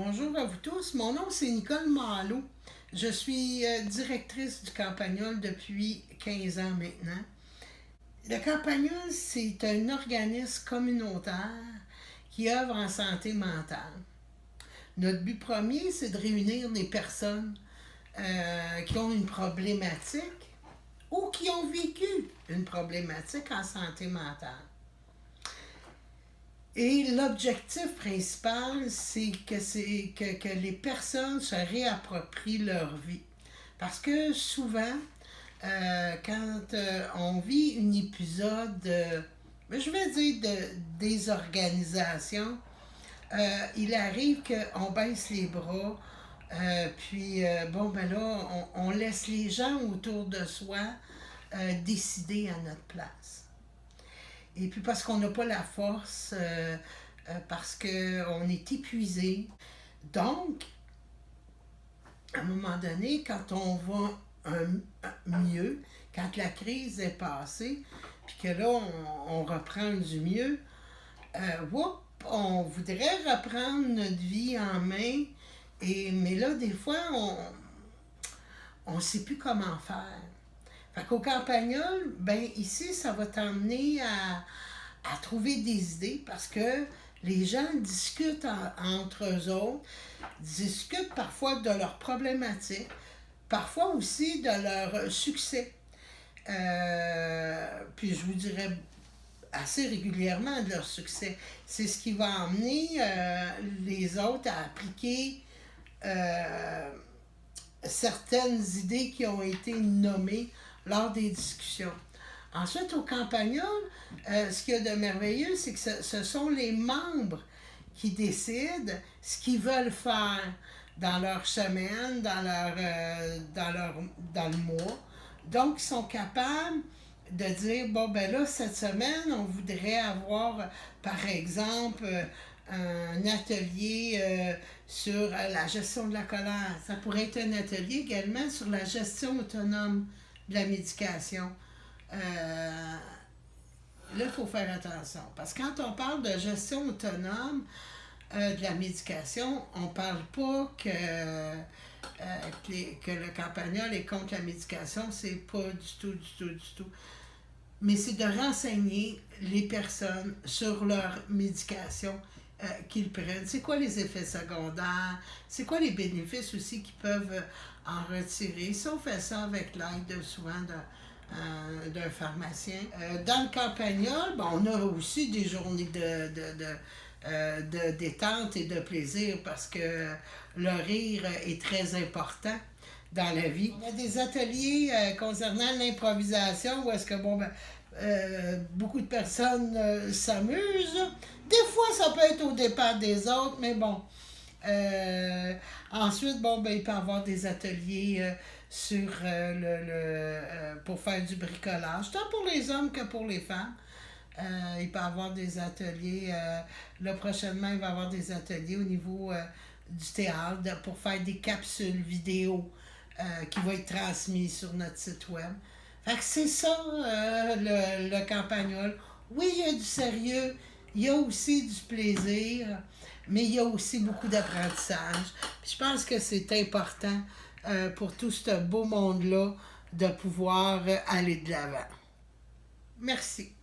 Bonjour à vous tous. Mon nom, c'est Nicole Malo. Je suis directrice du Campagnol depuis 15 ans maintenant. Le Campagnol, c'est un organisme communautaire qui œuvre en santé mentale. Notre but premier, c'est de réunir des personnes qui ont une problématique ou qui ont vécu une problématique en santé mentale. Et l'objectif principal, c'est que les personnes se réapproprient leur vie. Parce que souvent, quand on vit un épisode, je vais dire de désorganisation, il arrive qu'on baisse les bras, ben là, on laisse les gens autour de soi décider à notre place. Et puis parce qu'on n'a pas la force, parce qu'on est épuisé. Donc, à un moment donné, quand on va mieux, quand la crise est passée, puis que là, on reprend du mieux, on voudrait reprendre notre vie en main, mais là, des fois, on ne sait plus comment faire. Fait qu'au Campagnol, ben ici, ça va t'emmener à trouver des idées parce que les gens discutent entre eux autres, discutent parfois de leurs problématiques, parfois aussi de leur succès. Puis je vous dirais assez régulièrement de leur succès. C'est ce qui va emmener les autres à appliquer certaines idées qui ont été nommées lors des discussions. Ensuite, au Campagnol, ce qu'il y a de merveilleux, c'est que ce sont les membres qui décident ce qu'ils veulent faire dans leur semaine, dans le mois. Donc, ils sont capables de dire, bon, ben là, cette semaine, on voudrait avoir, par exemple, un atelier sur la gestion de la colère. Ça pourrait être un atelier également sur la gestion autonome de la médication. Là, il faut faire attention. Parce que quand on parle de gestion autonome de la médication, on ne parle pas que le Campagnol est contre la médication. C'est pas du tout. Mais c'est de renseigner les personnes sur leur médication qu'ils prennent. C'est quoi les effets secondaires? C'est quoi les bénéfices aussi qu'ils peuvent en retirer? Si on fait ça avec l'aide souvent d'un pharmacien. Dans le Campagnol, on a aussi des journées de détente et de plaisir parce que le rire est très important dans la vie. On a des ateliers concernant l'improvisation où est-ce que beaucoup de personnes s'amusent. Des fois, ça peut être au départ des autres, mais bon. Ensuite, il peut y avoir des ateliers pour faire du bricolage, tant pour les hommes que pour les femmes. Il peut y avoir des ateliers, là prochainement, il va y avoir des ateliers au niveau du théâtre pour faire des capsules vidéo qui vont être transmises sur notre site web. Fait que c'est ça, le Campagnol. Oui, il y a du sérieux, il y a aussi du plaisir, mais il y a aussi beaucoup d'apprentissage. Puis je pense que c'est important pour tout ce beau monde-là de pouvoir aller de l'avant. Merci.